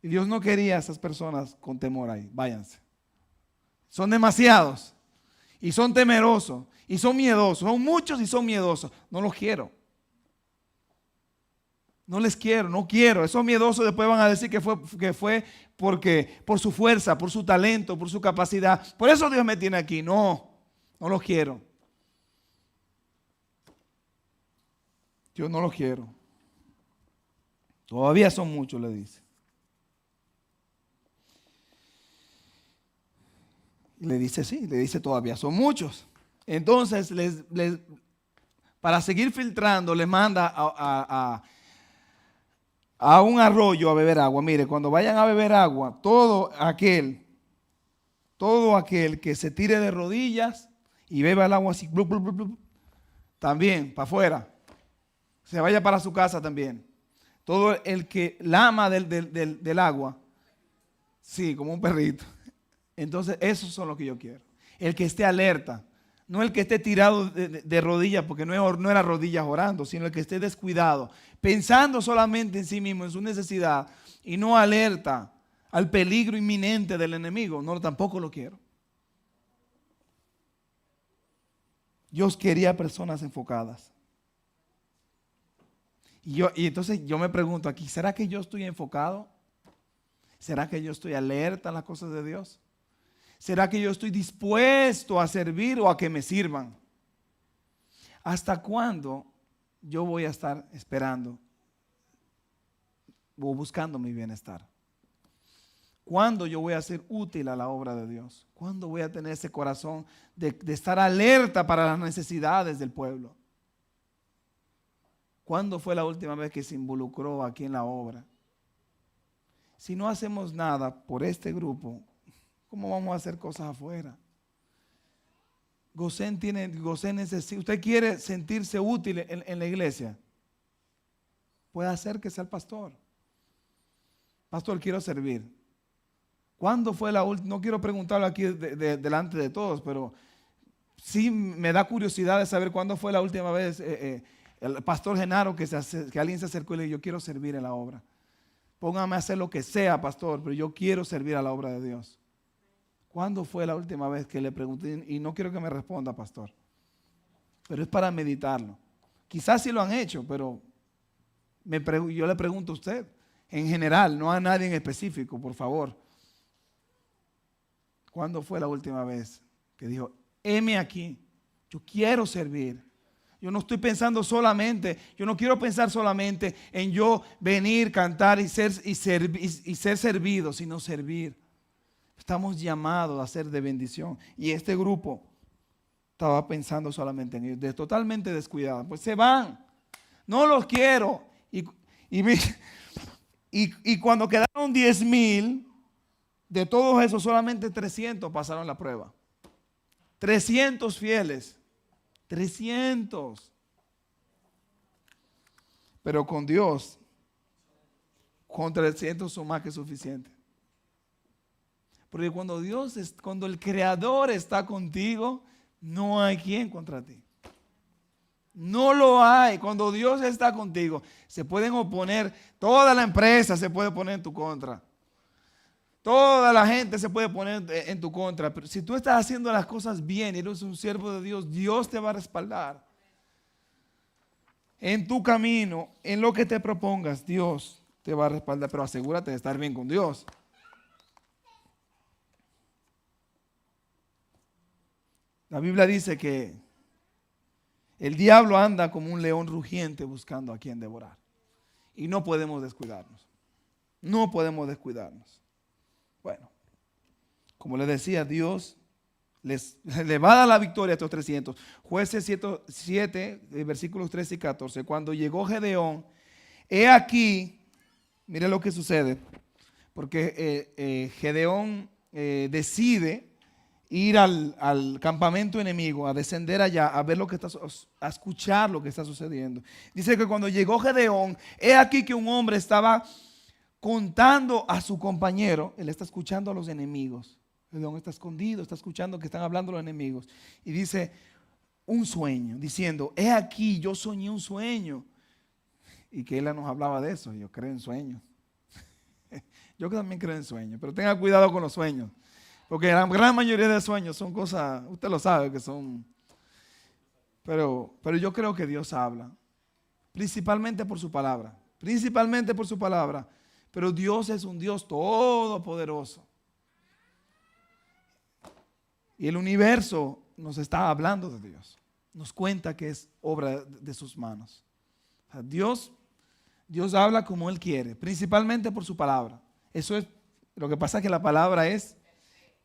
S1: Y Dios no quería a esas personas con temor ahí. Váyanse. Son demasiados. Y son temerosos. Y son miedosos. Son muchos y son miedosos. No los quiero. No les quiero, no quiero. Esos miedosos después van a decir que fue por su fuerza, por su talento, por su capacidad. Por eso Dios me tiene aquí. No, no los quiero. Yo no los quiero. Todavía son muchos, le dice. Y le dice sí, le dice todavía son muchos. Entonces, para seguir filtrando, le manda a un arroyo a beber agua. Mire, cuando vayan a beber agua, todo aquel que se tire de rodillas y beba el agua así, blup, blup, blup, blup, también para afuera, se vaya para su casa también. Todo el que lama del agua, sí, como un perrito. Entonces, esos son los que yo quiero. El que esté alerta, no el que esté tirado de rodillas, porque no era rodillas orando, sino el que esté descuidado, pensando solamente en sí mismo, en su necesidad, y no alerta al peligro inminente del enemigo. No, tampoco lo quiero. Dios quería personas enfocadas. Y entonces yo me pregunto aquí, ¿será que yo estoy enfocado? ¿Será que yo estoy alerta a las cosas de Dios? ¿Será que yo estoy dispuesto a servir o a que me sirvan? ¿Hasta cuándo yo voy a estar esperando o buscando mi bienestar? ¿Cuándo yo voy a ser útil a la obra de Dios? ¿Cuándo voy a tener ese corazón de estar alerta para las necesidades del pueblo? ¿Cuándo fue la última vez que se involucró aquí en la obra? Si no hacemos nada por este grupo, ¿cómo vamos a hacer cosas afuera? Gosén necesita. ¿Usted quiere sentirse útil en la iglesia? Puede acérquese al pastor. Pastor, quiero servir. ¿Cuándo fue la última? No quiero preguntarlo aquí delante de todos, pero sí me da curiosidad de saber cuándo fue la última vez el pastor Genaro que alguien se acercó y le dijo: yo quiero servir en la obra. Póngame a hacer lo que sea, pastor, pero yo quiero servir a la obra de Dios. ¿Cuándo fue la última vez que le pregunté? Y no quiero que me responda, pastor, pero es para meditarlo. Quizás sí lo han hecho, pero yo le pregunto a usted, en general, no a nadie en específico, por favor. ¿Cuándo fue la última vez que dijo, heme aquí, yo quiero servir? Yo no estoy pensando solamente, yo no quiero pensar solamente en yo venir, cantar y ser servido, sino servir. Estamos llamados a ser de bendición. Y este grupo estaba pensando solamente en ellos, totalmente descuidado. Pues se van, no los quiero. Y cuando quedaron 10,000, de todos esos solamente 300 pasaron la prueba. 300 fieles. 300. Pero con Dios, con 300 son más que suficientes. Porque cuando el Creador está contigo, no hay quien contra ti. No lo hay. Cuando Dios está contigo, se pueden oponer, toda la empresa se puede poner en tu contra. Toda la gente se puede poner en tu contra, pero si tú estás haciendo las cosas bien y eres un siervo de Dios, Dios te va a respaldar. En tu camino, en lo que te propongas, Dios te va a respaldar, pero asegúrate de estar bien con Dios. La Biblia dice que el diablo anda como un león rugiente buscando a quien devorar. Y no podemos descuidarnos. No podemos descuidarnos. Bueno, como les decía, Dios le va a dar la victoria a estos 300. Jueces 7, versículos 13 y 14. Cuando llegó Gedeón, he aquí, mire lo que sucede, porque Gedeón decide ir al campamento enemigo, a descender allá, a ver a escuchar lo que está sucediendo. Dice que cuando llegó Gedeón, he aquí que un hombre estaba contando a su compañero. Él está escuchando a los enemigos. Gedeón está escondido, está escuchando que están hablando los enemigos. Y dice un sueño, diciendo, he aquí, yo soñé un sueño. Y que él nos hablaba de eso. Yo creo en sueños. Yo también creo en sueños, pero tenga cuidado con los sueños. Porque la gran mayoría de sueños son cosas, usted lo sabe que son. Pero yo creo que Dios habla. Principalmente por su palabra. Principalmente por su palabra. Pero Dios es un Dios todopoderoso. Y el universo nos está hablando de Dios. Nos cuenta que es obra de sus manos. O sea, Dios habla como Él quiere, principalmente por su palabra. Eso es, lo que pasa es que la palabra es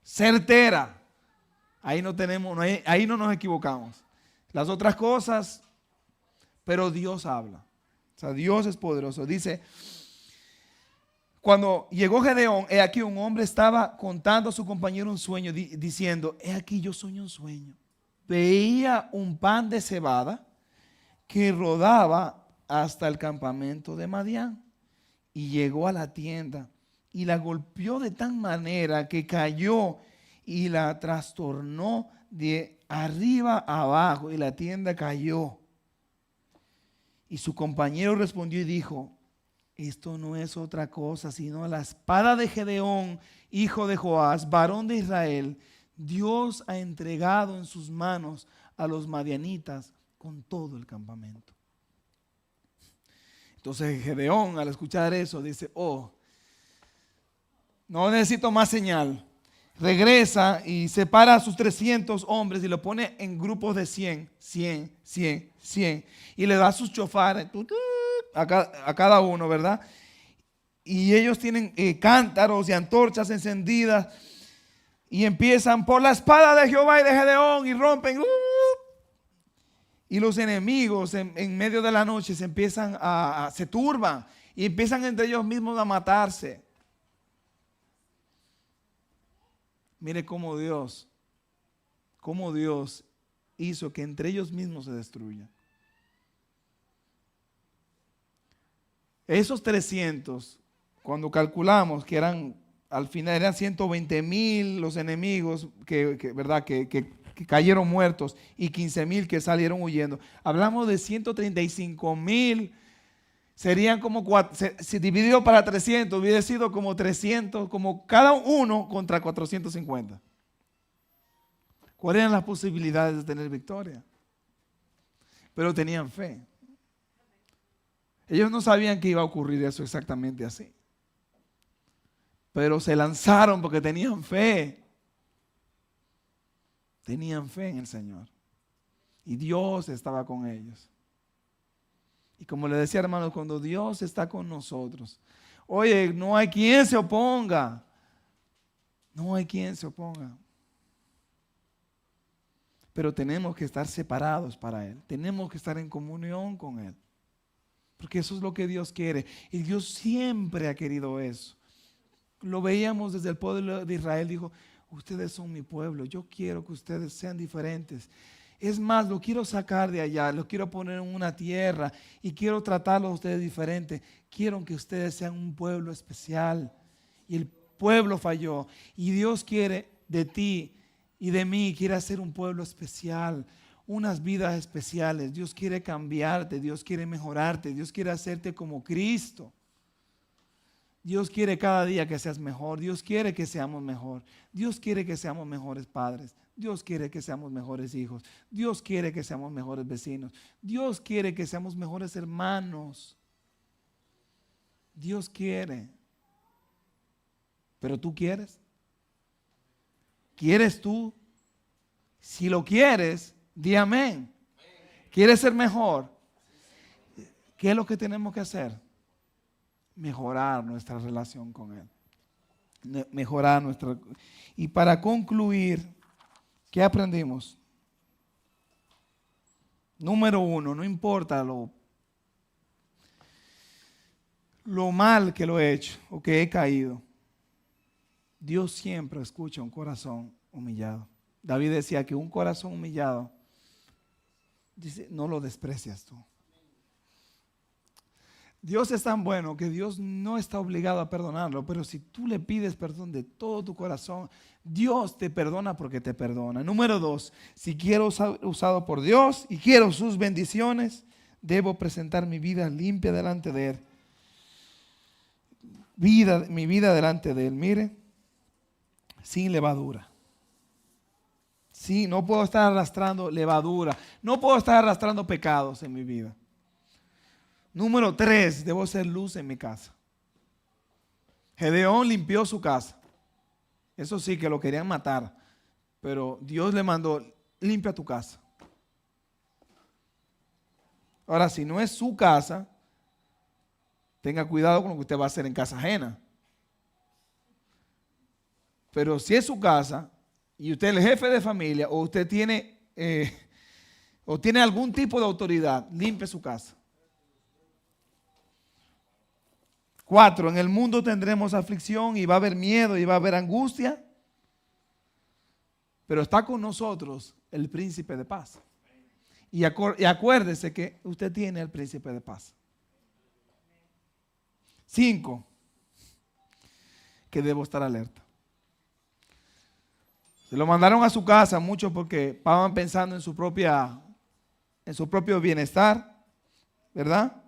S1: certera. Ahí ahí no nos equivocamos. Las otras cosas, pero Dios habla. O sea, Dios es poderoso. Dice, cuando llegó Gedeón, he aquí un hombre estaba contando a su compañero un sueño, diciendo, he aquí yo soñé un sueño. Veía un pan de cebada que rodaba hasta el campamento de Madián y llegó a la tienda y la golpeó de tal manera que cayó y la trastornó de arriba a abajo y la tienda cayó. Y su compañero respondió y dijo, esto no es otra cosa sino la espada de Gedeón, hijo de Joás, varón de Israel. Dios ha entregado en sus manos a los madianitas con todo el campamento. Entonces Gedeón, al escuchar eso, dice, no necesito más señal. Regresa y separa a sus 300 hombres y lo pone en grupos de 100, 100, 100, 100. Y le da sus chofares a cada uno, ¿verdad? Y ellos tienen cántaros y antorchas encendidas y empiezan por la espada de Jehová y de Gedeón y rompen. Y los enemigos en medio de la noche se turban y empiezan entre ellos mismos a matarse. Mire cómo Dios hizo que entre ellos mismos se destruyan. Esos 300, cuando calculamos que al final eran 120,000 los enemigos que cayeron muertos y 15,000 que salieron huyendo. Hablamos de 135,000. Serían como si dividido para 300, hubiera sido como 300, como cada uno contra 450. ¿Cuáles eran las posibilidades de tener victoria? Pero tenían fe. Ellos no sabían que iba a ocurrir eso exactamente así. Pero se lanzaron porque tenían fe. Tenían fe en el Señor. Y Dios estaba con ellos. Y como le decía, hermanos, cuando Dios está con nosotros, oye, no hay quien se oponga. No hay quien se oponga. Pero tenemos que estar separados para Él. Tenemos que estar en comunión con Él. Porque eso es lo que Dios quiere. Y Dios siempre ha querido eso. Lo veíamos desde el pueblo de Israel. Dijo, ustedes son mi pueblo. Yo quiero que ustedes sean diferentes. Es más, lo quiero sacar de allá. Lo quiero poner en una tierra. Y quiero tratarlos a ustedes diferente. Quiero que ustedes sean un pueblo especial. Y el pueblo falló. Y Dios quiere de ti y de mí. Quiere hacer un pueblo especial. Unas vidas especiales. Dios quiere cambiarte, Dios quiere mejorarte, Dios quiere hacerte como Cristo. Dios quiere cada día que seas mejor, Dios quiere que seamos mejor, Dios quiere que seamos mejores padres, Dios quiere que seamos mejores hijos, Dios quiere que seamos mejores vecinos, Dios quiere que seamos mejores hermanos. Dios quiere. Pero tú quieres. ¿Quieres tú? Si lo quieres, di amén. ¿Quieres ser mejor? ¿Qué es lo que tenemos que hacer? Mejorar nuestra relación con Él. Mejorar nuestra... Y para concluir, ¿qué aprendimos? Número 1, no importa lo mal que lo he hecho o que he caído. Dios siempre escucha un corazón humillado. David decía que un corazón humillado, dice, no lo desprecias tú. Dios es tan bueno que Dios no está obligado a perdonarlo, pero si tú le pides perdón de todo tu corazón, Dios te perdona porque te perdona. Número 2, si quiero ser usado por Dios y quiero sus bendiciones, debo presentar mi vida limpia delante de Él. Mi vida delante de Él, mire, sin levadura. Sí, no puedo estar arrastrando levadura. No puedo estar arrastrando pecados en mi vida. Número 3, debo ser luz en mi casa. Gedeón limpió su casa. Eso sí, que lo querían matar. Pero Dios le mandó, limpia tu casa. Ahora, si no es su casa, tenga cuidado con lo que usted va a hacer en casa ajena. Pero si es su casa, y usted es el jefe de familia, o usted tiene, o tiene algún tipo de autoridad, limpie su casa. 4, en el mundo tendremos aflicción y va a haber miedo y va a haber angustia, pero está con nosotros el príncipe de paz. Y acuérdese que usted tiene el príncipe de paz. 5, que debo estar alerta. Se lo mandaron a su casa muchos porque estaban pensando en su propio bienestar, ¿verdad?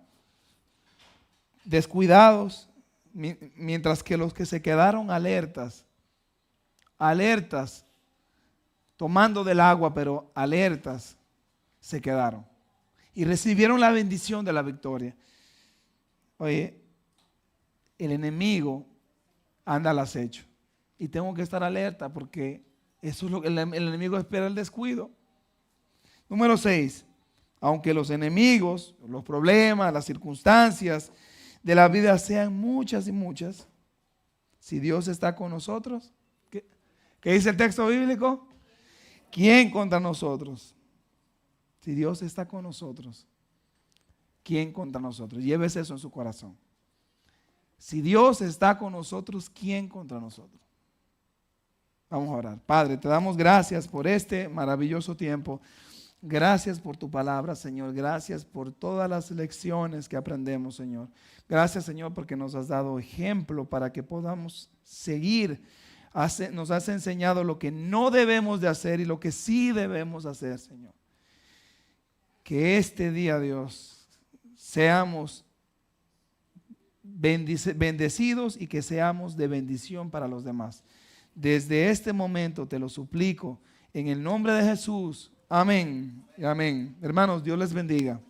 S1: Descuidados, mientras que los que se quedaron alertas, tomando del agua, pero alertas, se quedaron. Y recibieron la bendición de la victoria. Oye, el enemigo anda al acecho. Y tengo que estar alerta porque eso es lo que el enemigo espera, el descuido. Número 6. Aunque los enemigos, los problemas, las circunstancias de la vida sean muchas y muchas, si Dios está con nosotros, ¿qué dice el texto bíblico? ¿Quién contra nosotros? Si Dios está con nosotros, ¿quién contra nosotros? Llévese eso en su corazón. Si Dios está con nosotros, ¿quién contra nosotros? Vamos a orar. Padre, te damos gracias por este maravilloso tiempo. Gracias por tu palabra, Señor. Gracias por todas las lecciones que aprendemos, Señor. Gracias, Señor, porque nos has dado ejemplo para que podamos seguir. Nos has enseñado lo que no debemos de hacer y lo que sí debemos hacer, Señor. Que este día, Dios, seamos bendecidos y que seamos de bendición para los demás. Desde este momento te lo suplico En el nombre de Jesús. Amén y amén. Hermanos, Dios les bendiga.